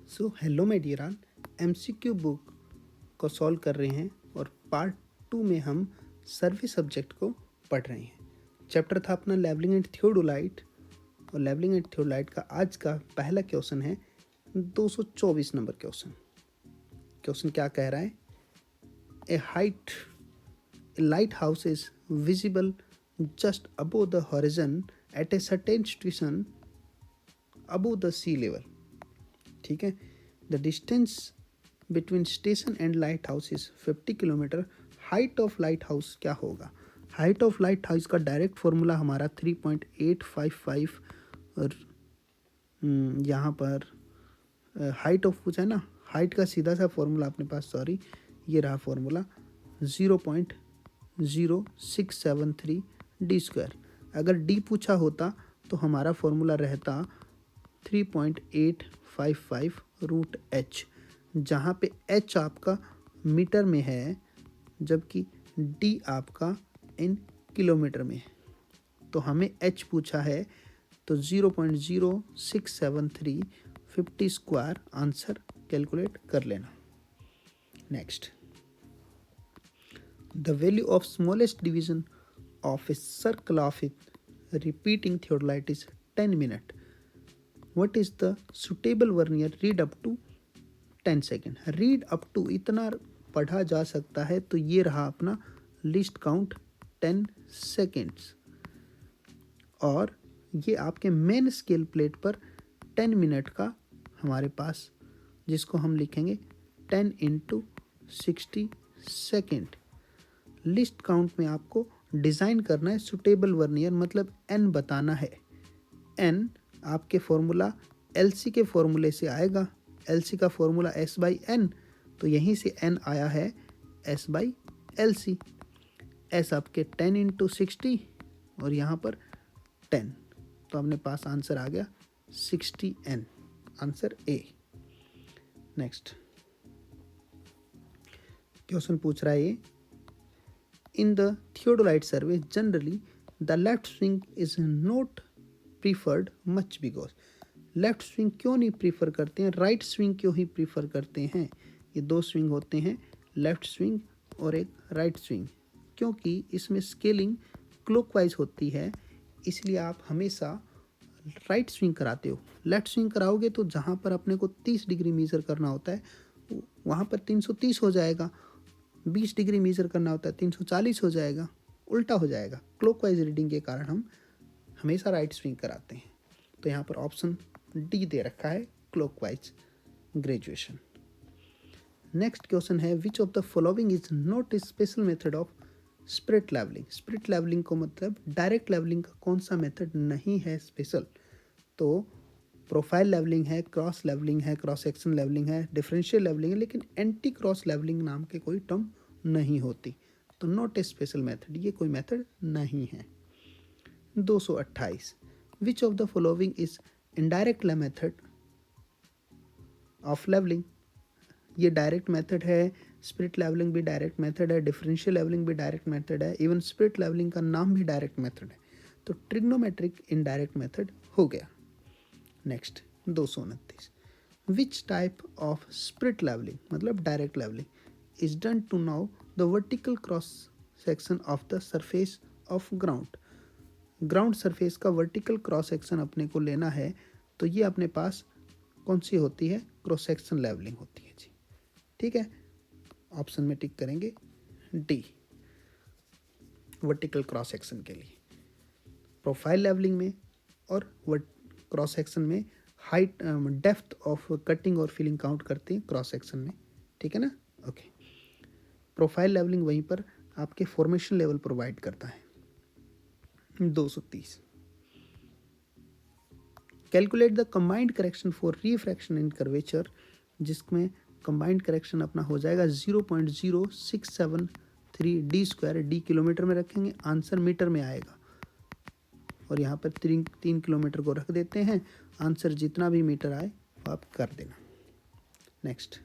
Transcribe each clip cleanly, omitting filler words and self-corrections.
So hello my dear all, MCQ book को solve कर रहे हैं और पार्ट 2 में हम सर्वे सब्जेक्ट को पढ़ रहे हैं। चैप्टर था अपना लेवलिंग एंड थियोडोलाइट और लेवलिंग एंड थियोडोलाइट का आज का पहला क्वेश्चन है 224 नंबर क्वेश्चन। क्वेश्चन क्या कह रहा है? A light house is visible just above the horizon at a certain situation above the sea level. ठीक है, the distance between station and light house is 50 kilometre. Height of light house क्या होगा? Height of light house का direct formula हमारा 3.855 और यहाँ पर height of पूछा है ना, हाइट का सीधा सा फॉर्मूला अपने पास, सॉरी ये रहा फॉर्मूला 0.0673 डी स्क्वायर। अगर डी पूछा होता तो हमारा फॉर्मूला रहता 3.855 रूट एच, जहाँ पे एच आपका मीटर में है जबकि डी आपका इन किलोमीटर में है। तो हमें एच पूछा है तो 0.0673 50 स्क्वायर आंसर कैलकुलेट कर लेना। Next, the value of smallest division of a circle of a repeating theodolite is 10 minute. What is the suitable vernier? Read up to 10 second. Read up to इतना पढ़ा जा सकता है, तो ये रहा अपना लिस्ट काउंट 10 सेकेंड्स और ये आपके मेन स्केल प्लेट पर 10 मिनट का हमारे पास, जिसको हम लिखेंगे 10 इंटू 60 सेकेंड। लिस्ट काउंट में आपको डिज़ाइन करना है सुटेबल वर्नियर, मतलब एन बताना है। एन आपके फॉर्मूला एलसी के फॉर्मूले से आएगा। एलसी का फॉर्मूला एस बाई एन, तो यहीं से एन आया है s by l c. S आपके 10 इंटू 60 और यहाँ पर 10, तो अपने पास आंसर आ गया 60 n, answer A. Next question पूछ रहा है ये, in the theodolite survey generally the left swing is not preferred much because. Left swing क्यों नहीं प्रीफर करते हैं, राइट स्विंग क्यों ही प्रीफर करते हैं? ये दो स्विंग होते हैं, लेफ्ट स्विंग और एक राइट स्विंग, क्योंकि इसमें स्केलिंग क्लॉकवाइज होती है, इसलिए आप हमेशा राइट स्विंग कराते हो। लेफ्ट स्विंग कराओगे तो जहाँ पर अपने को 30 डिग्री मेजर करना होता है वहाँ पर 330 हो जाएगा, 20 डिग्री मेजर करना होता है 340 हो जाएगा, उल्टा हो जाएगा। क्लॉकवाइज रीडिंग के कारण हम हमेशा राइट स्विंग कराते हैं। तो यहाँ पर ऑप्शन डी दे रखा है, क्लॉकवाइज ग्रेजुएशन। नेक्स्ट क्वेश्चन है, which of the following is not a special method of spirit levelling. Spirit levelling को मतलब डायरेक्ट लेवलिंग का कौन सा मेथड नहीं है स्पेशल? तो प्रोफाइल लेवलिंग है, क्रॉस लेवलिंग है, क्रॉस सेक्शन लेवलिंग है, डिफरेंशियल लेवलिंग है, लेकिन एंटी क्रॉस लेवलिंग नाम के कोई टर्म नहीं होती। तो नॉट ए स्पेशल मेथड, ये कोई मेथड नहीं है। 228, which of the following is indirect method of levelling. ये डायरेक्ट मेथड है, स्प्रिट लेवलिंग भी डायरेक्ट मेथड है, डिफरेंशियल लेवलिंग भी डायरेक्ट मेथड है, इवन स्प्रिट लेवलिंग का नाम भी डायरेक्ट मेथड है। तो ट्रिग्नोमेट्रिक इनडायरेक्ट मेथड हो गया। Next 229, which type of spirit levelling मतलब direct levelling is done to now the vertical cross section of the surface of ground. Ground surface का vertical cross section अपने को लेना है, तो ये अपने पास कौन सी होती है? क्रॉस सेक्शन लेवलिंग होती है जी। ठीक है, ऑप्शन में टिक करेंगे डी, वर्टिकल क्रॉस सेक्शन के लिए। प्रोफाइल लेवलिंग में और क्रॉस सेक्शन में हाइट डेप्थ ऑफ कटिंग और फिलिंग काउंट करते हैं क्रॉस सेक्शन में। ठीक है ना, ओके। प्रोफाइल लेवलिंग वहीं पर आपके फॉर्मेशन लेवल प्रोवाइड करता है। 230, calculate the combined correction for refraction in curvature, जिसमें कंबाइंड करेक्शन अपना हो जाएगा 0.0673 डी स्क्वायर। डी किलोमीटर में रखेंगे, आंसर मीटर में आएगा और यहाँ पर 3 किलोमीटर को रख देते हैं, आंसर जितना भी मीटर आए वो आप कर देना। नेक्स्ट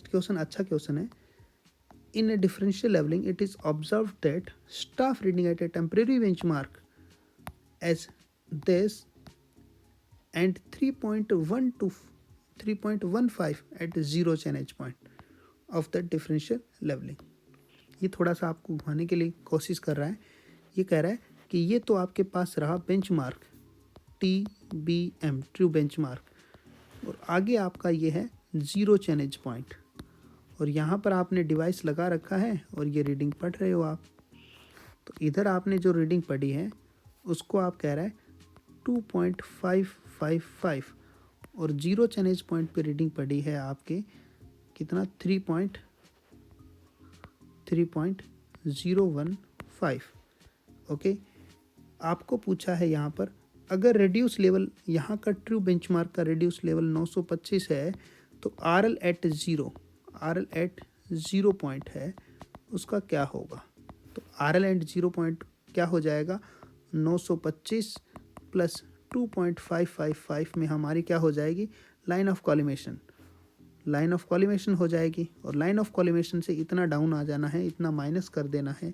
क्वेश्चन अच्छा क्वेश्चन है, in a differential leveling it is observed that staff reading at a temporary benchmark as this and 3.1 to 3.15 at zero change point of the differential leveling. ये थोड़ा सा आपको घुमाने के लिए कोशिश कर रहा है। ये कह रहा है कि ये तो आपके पास रहा बेंचमार्क TBM, ट्रू बेंचमार्क, और आगे आपका ये है ज़ीरो चेंज पॉइंट, और यहाँ पर आपने डिवाइस लगा रखा है और ये रीडिंग पढ़ रहे हो आप। तो इधर आपने जो रीडिंग पढ़ी है उसको आप कह रहा है 2.555, और ज़ीरो चेंज पॉइंट पे रीडिंग पढ़ी है आपके कितना 3.015। ओके, आपको पूछा है यहाँ पर अगर रेड्यूस लेवल, यहाँ का ट्रू बेंचमार्क का रेड्यूस लेवल 925 है, तो RL एट ज़ीरो पॉइंट है, उसका क्या होगा? तो RL एट ज़ीरो पॉइंट क्या हो जाएगा? 925 प्लस 2.555 में हमारी क्या हो जाएगी? लाइन ऑफ कॉलिमेशन हो जाएगी, और लाइन ऑफ कॉलिमेशन से इतना डाउन आ जाना है, इतना माइनस कर देना है,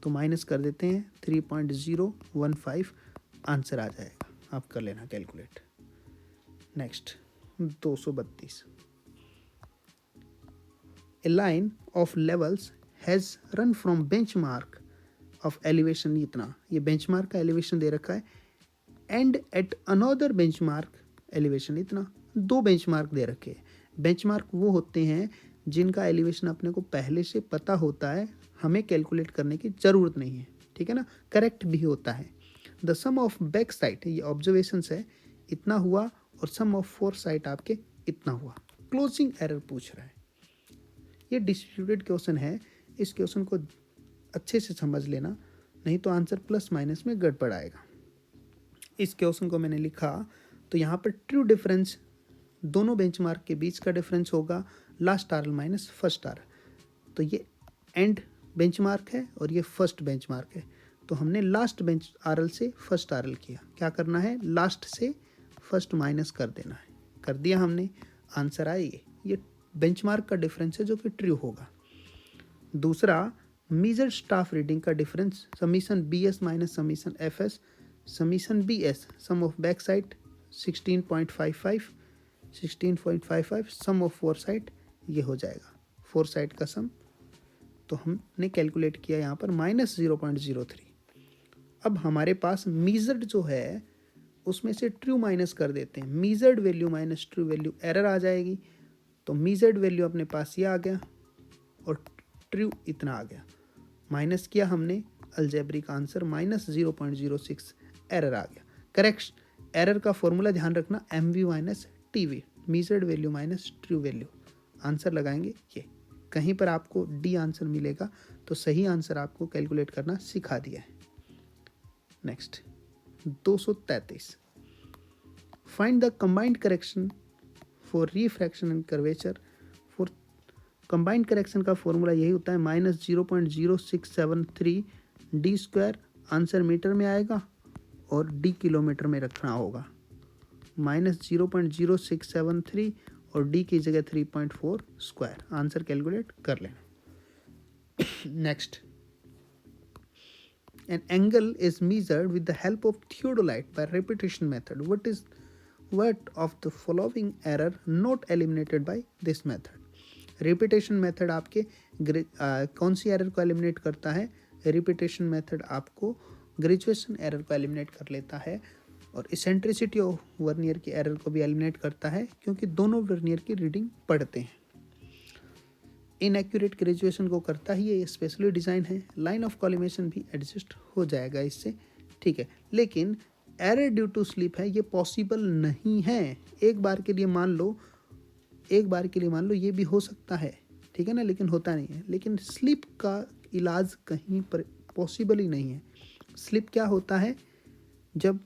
तो माइनस कर देते हैं 3.015, आंसर आ जाएगा। आप कर लेना calculate. Next 232, A line of levels has run from benchmark of elevation, इतना, ये बेंचमार्क का एलिवेशन दे रखा है, and at another benchmark elevation, इतना, दो बेंचमार्क दे रखे हैं। बेंचमार्क वो होते हैं जिनका एलिवेशन अपने को पहले से पता होता है, हमें कैलकुलेट करने की ज़रूरत नहीं है, ठीक है ना, करेक्ट भी होता है। The sum of back side, ये ऑब्जर्वेशंस है, इतना हुआ, और सम ऑफ फोर साइड आपके इतना हुआ। क्लोजिंग एरर पूछ रहा है, ये डिस्ट्रीब्यूटेड क्वेश्चन है, इस क्वेश्चन को अच्छे से समझ लेना, नहीं तो आंसर प्लस माइनस में गड़बड़ आएगा। इस क्वेश्चन को मैंने लिखा तो यहाँ पर ट्रू डिफरेंस दोनों बेंचमार्क के बीच का डिफरेंस होगा last RL minus first RL। तो ये एंड बेंचमार्क है और ये फर्स्ट बेंचमार्क है, तो हमने लास्ट बेंच RL से फर्स्ट RL किया। क्या करना है? लास्ट से फर्स्ट माइनस कर देना है, कर दिया हमने, आंसर आए ये बेंचमार्क का डिफरेंस है जो कि ट्रू होगा। दूसरा, मेजर स्टाफ रीडिंग का difference summation BS minus summation FS, summation BS sum of back side 16.55, sum of fore side, ये हो जाएगा फोर साइड का सम। तो हमने कैलकुलेट किया यहाँ पर -0.03। अब हमारे पास मीजर्ड जो है उसमें से ट्रू माइनस कर देते हैं, measured value minus true value, error आ जाएगी। तो मीजर्ड वैल्यू अपने पास ये आ गया और ट्रू इतना आ गया, माइनस किया हमने, अलजेब्रिक आंसर -0.06 एरर आ गया। करेक्ट एरर का फॉर्मूला ध्यान रखना, MV minus TV, measured value minus true value, answer लगाएंगे ये। कहीं पर आपको डी आंसर मिलेगा तो सही आंसर आपको कैलकुलेट करना सिखा दिया है। Next 233, find the combined correction for refraction and curvature. For combined correction का फॉर्मूला यही होता है -0.0673 d², आंसर मीटर में आएगा और d किलोमीटर में रखना होगा, -0.0673 और d की जगह 3.4 स्क्वायर, आंसर कैलकुलेट कर लेना। Next, an angle is measured with the help of theodolite by repetition method. What of the following error not eliminated by this method? Repetition method आपके कौन सी एरर को एलिमिनेट करता है? Repetition method आपको graduation error को eliminate कर लेता है, और इसेंट्रिसिटी ऑफ वर्नियर की एरर को भी एलिमिनेट करता है, क्योंकि दोनों वर्नियर की रीडिंग पढ़ते हैं। इनएक्यूरेट ग्रेजुएशन को करता ही ये स्पेशली डिज़ाइन है। लाइन ऑफ कॉलिमेशन भी एडजस्ट हो जाएगा इससे, ठीक है, लेकिन एरर ड्यू टू स्लिप है, ये पॉसिबल नहीं है। एक बार के लिए मान लो ये भी हो सकता है, ठीक है ना, लेकिन होता नहीं है। लेकिन स्लिप का इलाज कहीं पर पॉसिबल ही नहीं है। स्लिप क्या होता है? जब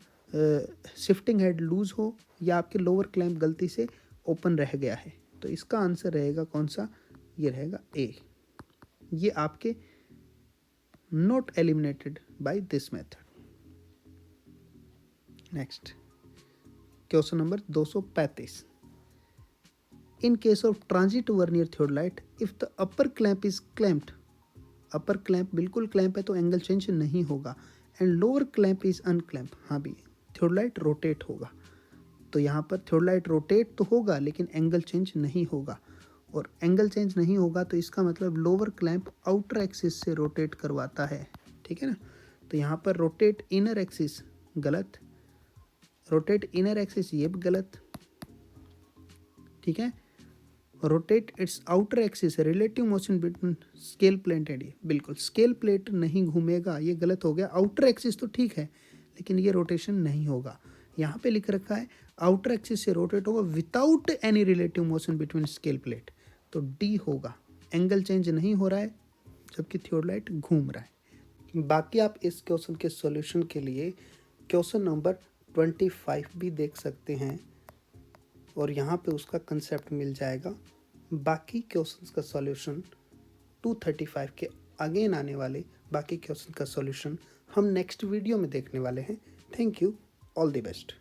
शिफ्टिंग हेड लूज हो या आपके लोअर क्लैंप गलती से ओपन रह गया है। तो इसका आंसर रहेगा कौन सा? ये रहेगा A। ये आपके not eliminated by this method. Next question number 235, in case of transit vernier theodolite if the upper clamp is clamped, upper clamp बिल्कुल क्लैंप है तो एंगल चेंज नहीं होगा, and lower clamp is unclamp, हाँ भी theodolite rotate होगा। तो यहाँ पर थियोडोलाइट रोटेट तो होगा लेकिन एंगल चेंज नहीं होगा, और एंगल चेंज नहीं होगा तो इसका मतलब लोअर क्लैंप आउटर एक्सिस से रोटेट करवाता है, ठीक है ना। तो यहाँ पर रोटेट इनर एक्सिस गलत, रोटेट इनर एक्सिस ये भी गलत, ठीक है। Rotate it's outer axis relative motion between scale plate and ये, बिल्कुल स्केल प्लेट नहीं घूमेगा, ये गलत हो गया। आउटर एक्सिस तो ठीक है लेकिन ये रोटेशन नहीं होगा। यहाँ पे लिख रखा है आउटर एक्सिस से रोटेट होगा without any relative motion between scale plate, तो डी होगा। एंगल चेंज नहीं हो रहा है जबकि थियोडोलाइट घूम रहा है। बाकी आप इस क्वेश्चन के सॉल्यूशन के लिए क्वेश्चन नंबर 25 भी देख सकते हैं और यहाँ पे उसका कंसेप्ट मिल जाएगा। बाकी क्वेश्चंस का सॉल्यूशन 235 के अगेन आने वाले बाकी क्वेश्चन का सॉल्यूशन हम नेक्स्ट वीडियो में देखने वाले हैं। Thank you, all the best.